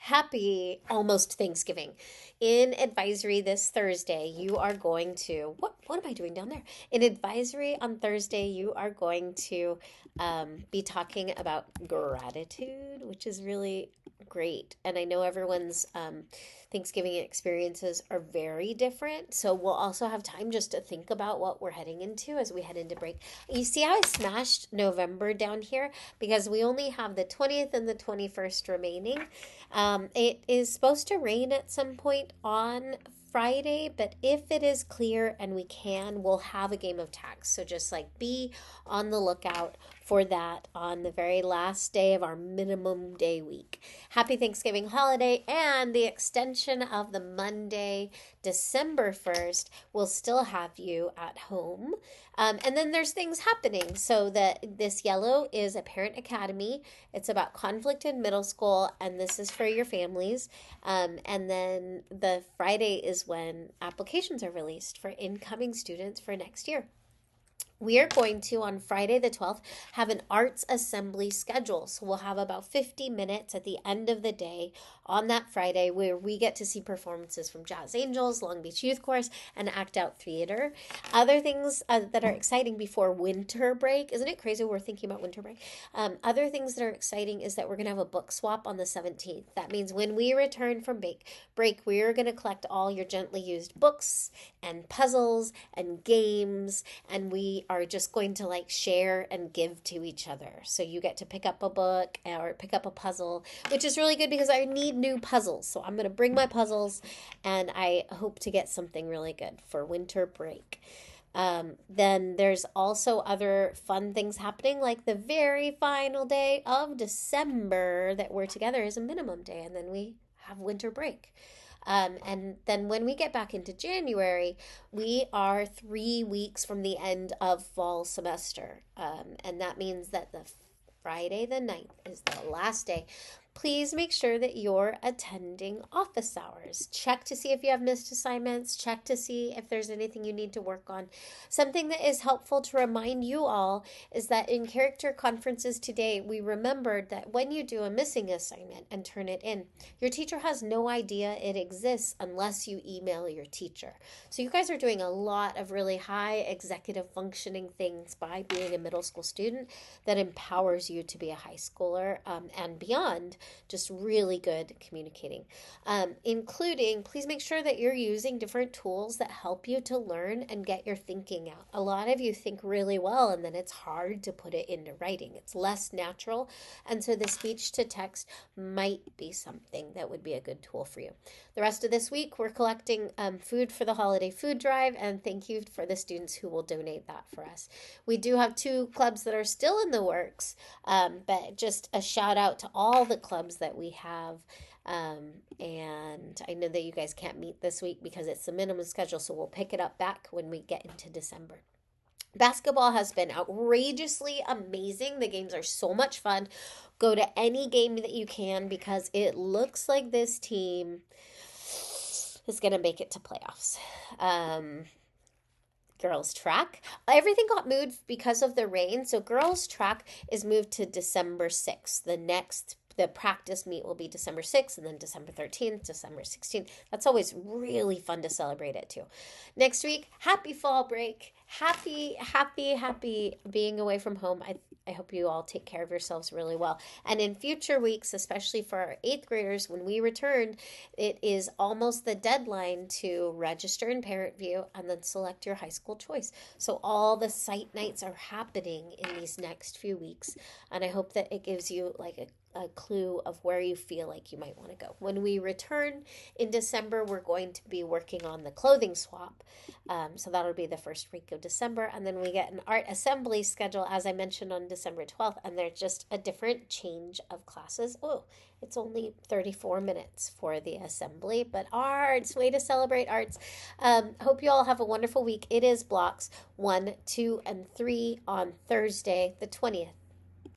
Happy almost Thanksgiving. In advisory this Thursday, you are going to what am I doing down there? In advisory on Thursday, you are going to be talking about gratitude, which is really great. And I know everyone's Thanksgiving experiences are very different. So we'll also have time just to think about what we're heading into as we head into break. You see how I smashed November down here? Because we only have the 20th and the 21st remaining. It is supposed to rain at some point on Friday, but if it is clear and we can, we'll have a game of tags. So just like be on the lookout for that on the very last day of our minimum day week. Happy Thanksgiving holiday, and the extension of the Monday, December 1st, will still have you at home. And then there's things happening. So that this yellow is a parent academy. It's about conflict in middle school, and this is for your families. And then the Friday is when applications are released for incoming students for next year. We are going to, on Friday the 12th, have an arts assembly schedule. So we'll have about 50 minutes at the end of the day on that Friday where we get to see performances from Jazz Angels, Long Beach Youth Chorus, and Act Out Theater. Other things that are exciting before winter break. Isn't it crazy we're thinking about winter break? Other things that are exciting is that we're going to have a book swap on the 17th. That means when we return from break, we are going to collect all your gently used books and puzzles and games, and we are just going to like share and give to each other. So you get to pick up a book or pick up a puzzle, which is really good because I need new puzzles. So I'm going to bring my puzzles, and I hope to get something really good for winter break. Then there's also other fun things happening, like the very final day of December that we're together is a minimum day, and then we have winter break. And then when we get back into January, we are 3 weeks from the end of fall semester. And that means that the Friday the 9th is the last day. Please make sure that you're attending office hours. Check to see if you have missed assignments. Check to see if there's anything you need to work on. Something that is helpful to remind you all is that in character conferences today, we remembered that when you do a missing assignment and turn it in, your teacher has no idea it exists unless you email your teacher. So you guys are doing a lot of really high executive functioning things by being a middle school student that empowers you to be a high schooler and beyond. Just really good communicating, including please make sure that you're using different tools that help you to learn and get your thinking out. A lot of you think really well, and then it's hard to put it into writing. It's less natural, and so the speech to text might be something that would be a good tool for you. The rest of this week, we're collecting food for the holiday food drive, and thank you for the students who will donate that for us. We do have 2 clubs that are still in the works, but just a shout out to all the clubs that we have. And I know that you guys can't meet this week because it's the minimum schedule, so we'll pick it up back when we get into December. Basketball has been outrageously amazing. The games are so much fun. Go to any game that you can because it looks like this team is going to make it to playoffs. Girls track. Everything got moved because of the rain. So girls track is moved to December 6th. The practice meet will be December 6th, and then December 13th, December 16th. That's always really fun to celebrate it too. Next week, happy fall break. Happy being away from home. I hope you all take care of yourselves really well. And in future weeks, especially for our 8th graders, when we return, it is almost the deadline to register in Parent View and then select your high school choice. So all the site nights are happening in these next few weeks. And I hope that it gives you like a clue of where you feel like you might want to go. When we return in December, we're going to be working on the clothing swap. So that'll be the first week of December. And then we get an art assembly schedule, as I mentioned, on December 12th. And there's just a different change of classes. Oh, it's only 34 minutes for the assembly, but arts, way to celebrate arts. Hope you all have a wonderful week. It is blocks 1, 2, and 3 on Thursday, the 20th.